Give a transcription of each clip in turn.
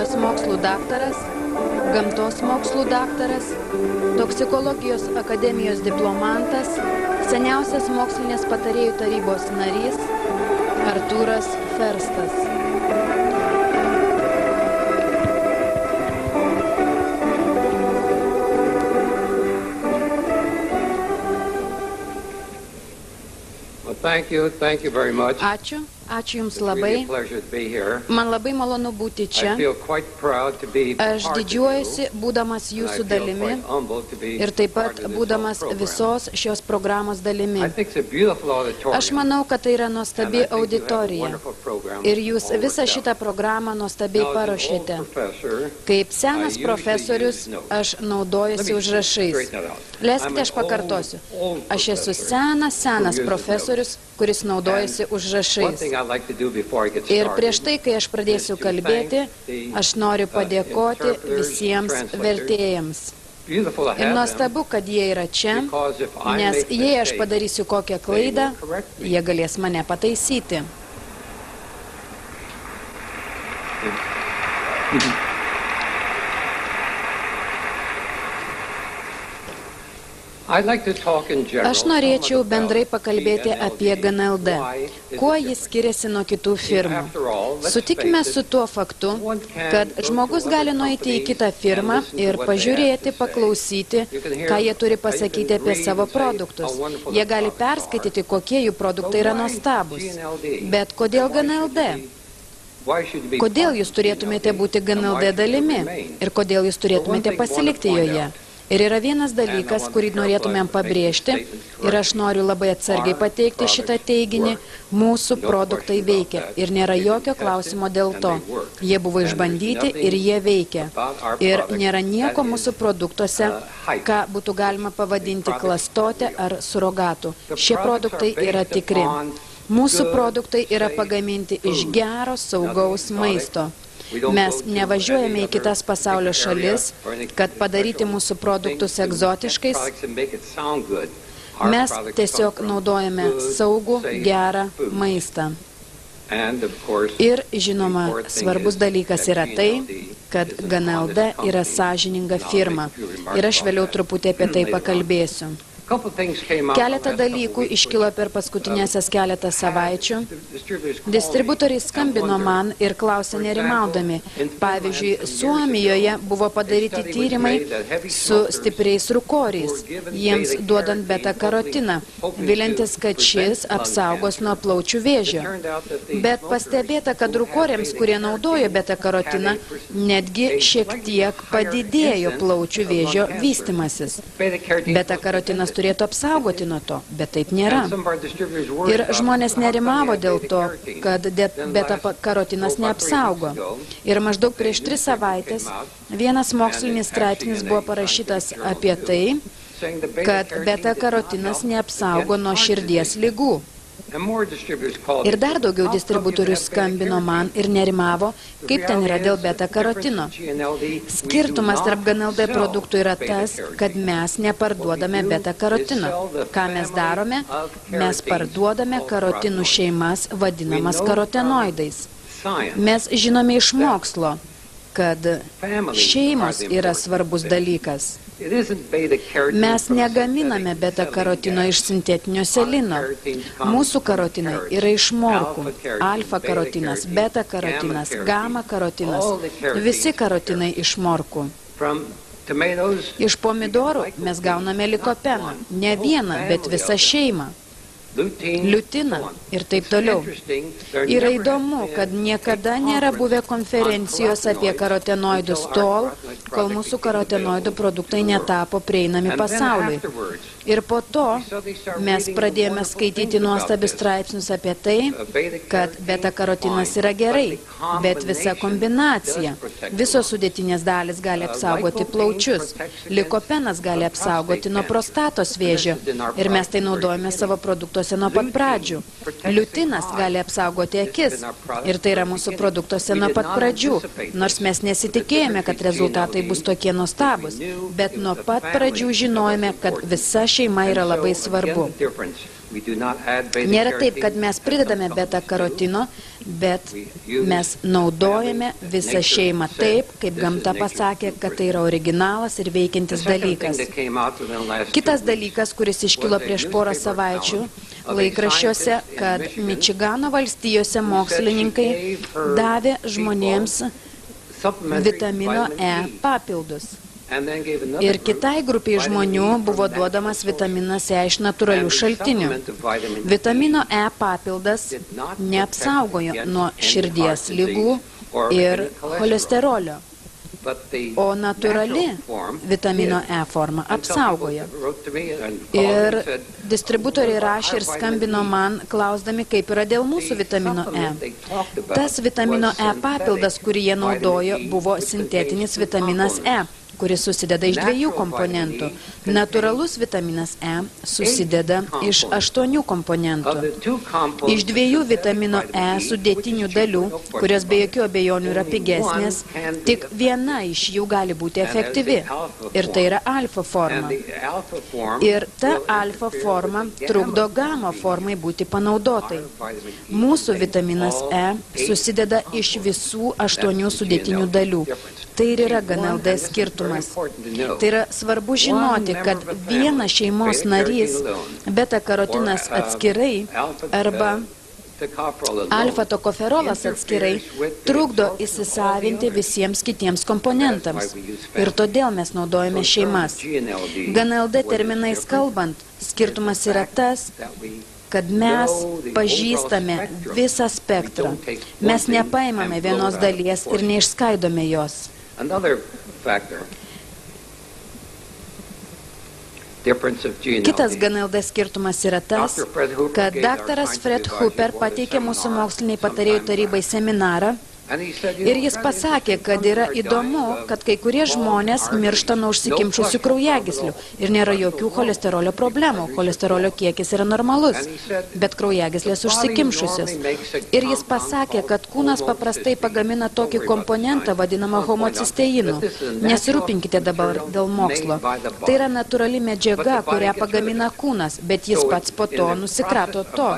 biologijos mokslų daktaras, gamtos mokslų daktaras, toksikologijos akademijos diplomantas, seniausias mokslinės patarėjų tarybos narys Artūras Ferstas. Thank you very much. Ačiū Jums labai. Man labai malonu būti čia. Aš didžiuojuosi, būdamas Jūsų dalimi ir taip pat būdamas visos šios programos dalimi. Aš manau, kad tai yra nuostabi auditorija ir Jūs visą šitą programą nuostabiai paruošėte. Kaip senas profesorius, aš naudojuosi užrašais. Leiskite, aš pakartosiu. Aš esu senas profesorius, kuris naudojasi užrašais. Ir prieš tai, kai aš pradėsiu kalbėti, aš noriu padėkoti visiems vertėjams. Ir nuostabu, kad jie yra čia, nes jei aš padarysiu kokią klaidą, jie galės mane pataisyti. Aš norėčiau bendrai pakalbėti apie GNLD. Kuo jis skiriasi nuo kitų firmų? Sutikime su tuo faktu, kad žmogus gali nueiti į kitą firmą ir pažiūrėti, paklausyti, ką jie turi pasakyti apie savo produktus. Jie gali perskaityti, kokie jų produktai yra nuostabus. Bet kodėl GNLD? Kodėl jūs turėtumėte būti GNLD dalimi? Ir kodėl jūs turėtumėte pasilikti joje? Ir yra vienas dalykas, kurį norėtumėm pabrėžti, ir aš noriu labai atsargiai pateikti šitą teiginį, mūsų produktai veikia ir nėra jokio klausimo dėl to. Jie buvo išbandyti ir jie veikia. Ir nėra nieko mūsų produktuose, ką būtų galima pavadinti klastotė ar surogatu. Šie produktai yra tikri. Mūsų produktai yra pagaminti iš gero, saugaus maisto. Mes nevažiuojame į kitas pasaulio šalis, kad padaryti mūsų produktus egzotiškais. Mes tiesiog naudojame saugų, gerą maistą. Ir, žinoma, svarbus dalykas yra tai, kad GNLD yra sąžininga firma. Ir aš vėliau truputį apie tai pakalbėsiu. Keletą dalykų iškilo per paskutinėsias keletą savaičių. Distributoriai skambino man ir klausė nerimaudami. Pavyzdžiui, Suomijoje buvo padaryti tyrimai su stipriais rūkoriais, jiems duodant beta-karotiną, viliantis, kad šis apsaugos nuo plaučių vėžio. Bet pastebėta, kad rūkoriams, kurie naudojo beta-karotiną, netgi šiek tiek padidėjo plaučių vėžio vystimasis. Beta-karotinas turėtų apsaugoti nuo to, bet taip nėra. Ir žmonės nerimavo dėl to, kad beta-karotinas neapsaugo. Ir maždaug prieš 3 savaitės vienas mokslinis straipsnis buvo parašytas apie tai, kad beta-karotinas neapsaugo nuo širdies ligų. Ir dar daugiau distributorių skambino man ir nerimavo, kaip ten yra dėl beta-karotino. Skirtumas tarp GNLD produktų yra tas, kad mes neparduodame beta-karotino. Ką mes darome? Mes parduodame karotinų šeimas, vadinamas karotenoidais. Mes žinome iš mokslo, kad šeimos yra svarbus dalykas. Mes negaminame beta-karotino iš sintetinio selino. Mūsų karotinai yra iš morkų. Alfa-karotinas, beta-karotinas, gama-karotinas. Visi karotinai iš morkų. Iš pomidorų mes gauname likopeną. Ne vieną, bet visą šeimą. Liutiną ir taip toliau. Yra įdomu, kad niekada nėra buvę konferencijos apie karotenoidus tol, kol mūsų karotenoidų produktai netapo prieinami pasauliui. Ir po to mes pradėjome skaityti nuostabius straipsnius apie tai, kad beta-karotinas yra gerai, bet visa kombinacija, visos sudėtinės dalys gali apsaugoti plaučius, likopenas gali apsaugoti nuo prostatos vėžio ir mes tai naudojame savo produktuose nuo pat pradžių. Liutinas gali apsaugoti akis ir tai yra mūsų produktuose nuo pat pradžių, nors mes nesitikėjome, kad rezultatai bus tokie nuostabus, bet nuo pat pradžių žinojome, kad visa šeima yra labai svarbu. Nėra taip, kad mes pridedame beta karotino, bet mes naudojame visą šeimą taip, kaip gamta pasakė, kad tai yra originalas ir veikiantis dalykas. Kitas dalykas, kuris iškilo prieš porą savaičių laikraščiuose, kad Mičigano valstijose mokslininkai davė žmonėms vitamino E papildus. Ir kitai grupiai žmonių buvo duodamas vitaminas E iš natūralių šaltinių. Vitamino E papildas neapsaugojo nuo širdies ligų ir cholesterolio, o natūrali vitamino E forma apsaugoja. Ir distributoriai rašė ir skambino man, klausdami, kaip yra dėl mūsų vitamino E. Tas vitamino E papildas, kurį jie naudojo, buvo sintetinis vitaminas E, kuris susideda iš 2 komponentų. Natūralus vitaminas E susideda iš 8 komponentų. Iš 2 vitamino E sudėtinių dalių, kurios be jokių abejonių yra pigesnės, tik viena iš jų gali būti efektyvi. Ir tai yra alfa forma. Ir ta alfa forma trukdo gama formai būti panaudotai. Mūsų vitaminas E susideda iš visų 8 sudėtinių dalių. Tai ir yra GNLD skirtumas. Tai yra svarbu žinoti, kad vienas šeimos narys, beta karotinas atskirai arba alfa-tokoferolas atskirai trukdo įsisavinti visiems kitiems komponentams. Ir todėl mes naudojame šeimas. GNLD terminais kalbant, skirtumas yra tas, kad mes pažįstame visą spektrą. Mes nepaimame vienos dalies ir neišskaidome jos. Kitas GNLD skirtumas yra tas, kad daktaras Fred Hooper pateikė mūsų moksliniai patarėjų tarybai seminarą ir jis pasakė, kad yra įdomu, kad kai kurie žmonės miršta nuo užsikimšusių kraujagyslių ir nėra jokių cholesterolio problemų. Cholesterolio kiekis yra normalus, bet kraujagyslės užsikimšusios. Ir jis pasakė, kad kūnas paprastai pagamina tokį komponentą vadinamą homocisteinu. Nesirūpinkite dabar dėl mokslo. Tai yra natūrali medžiaga, kurią pagamina kūnas, bet jis pats po to nusikrato to.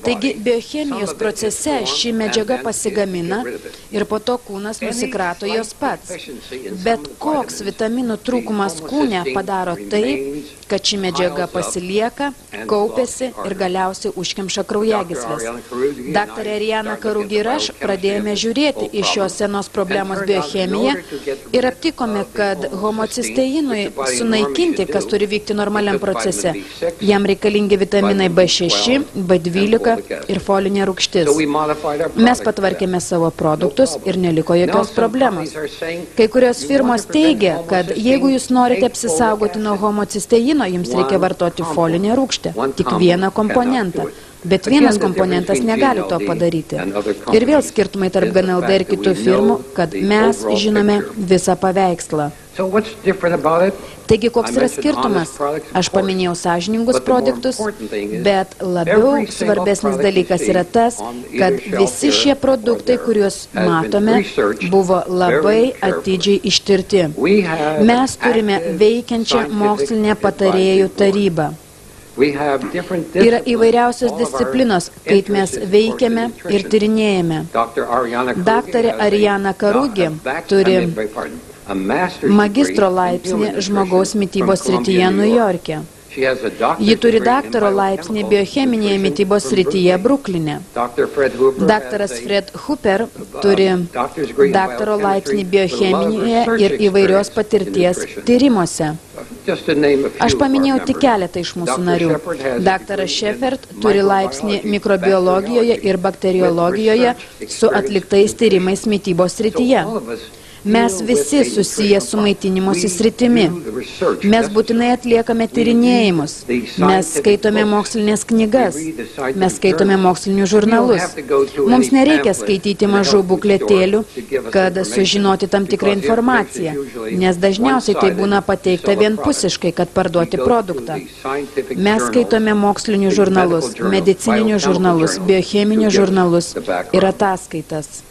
Taigi biochemijos procese ši medžiaga pasigamina ir po to kūnas nusikrato jos pats. Bet koks vitaminų trūkumas kūne padaro taip, kad ši medžiaga pasilieka, kaupiasi ir galiausiai užkemša kraujagyslės. Daktarė Ariana Karugi ir aš pradėjome žiūrėti į šios senos problemos biochemiją ir aptikome, kad homocisteinui sunaikinti, kas turi vykti normaliam procese, jam reikalingi vitaminai B6, B12 ir folinė rūgštis. Mes patvarkėme savo produktus ir neliko jokios problemos. Kai kurios firmos teigia, kad jeigu jūs norite apsisaugoti nuo homocisteino, jums reikia vartoti folinę rūgštę, tik vieną komponentą. Bet vienas komponentas negali to padaryti. Ir vėl skirtumai tarp GNLD ir kitų firmų, kad mes žinome visą paveikslą. Taigi, koks yra skirtumas? Aš paminėjau sąžiningus produktus, bet labiau svarbesnis dalykas yra tas, kad visi šie produktai, kuriuos matome, buvo labai atidžiai ištirti. Mes turime veikiančią mokslinę patarėjų tarybą. Yra įvairiausios disciplinos, kaip mes veikiame ir tyrinėjame. Daktarė Ariana Karugi turi magistro laipsnį žmogaus mitybos srityje Niujorke. Ji turi daktaro laipsnį biocheminėje mitybos srityje Brukline. Daktaras Fred Hooper turi daktaro laipsnį biocheminėje ir įvairios patirties tyrimuose. Aš paminėjau tik keletą iš mūsų narių. Daktaras Sheffert turi laipsnį mikrobiologijoje ir bakteriologijoje su atliktais tyrimais mitybos srityje. Mes visi susiję su maitinimosi sritimi. Mes būtinai atliekame tyrinėjimus. Mes skaitome mokslinės knygas. Mes skaitome mokslinius žurnalus. Mums nereikia skaityti mažų bukletėlių, kad sužinoti tam tikrą informaciją, nes dažniausiai tai būna pateikta vienpusiškai, kad parduoti produktą. Mes skaitome mokslinius žurnalus, medicininius žurnalus, biocheminius žurnalus ir ataskaitas.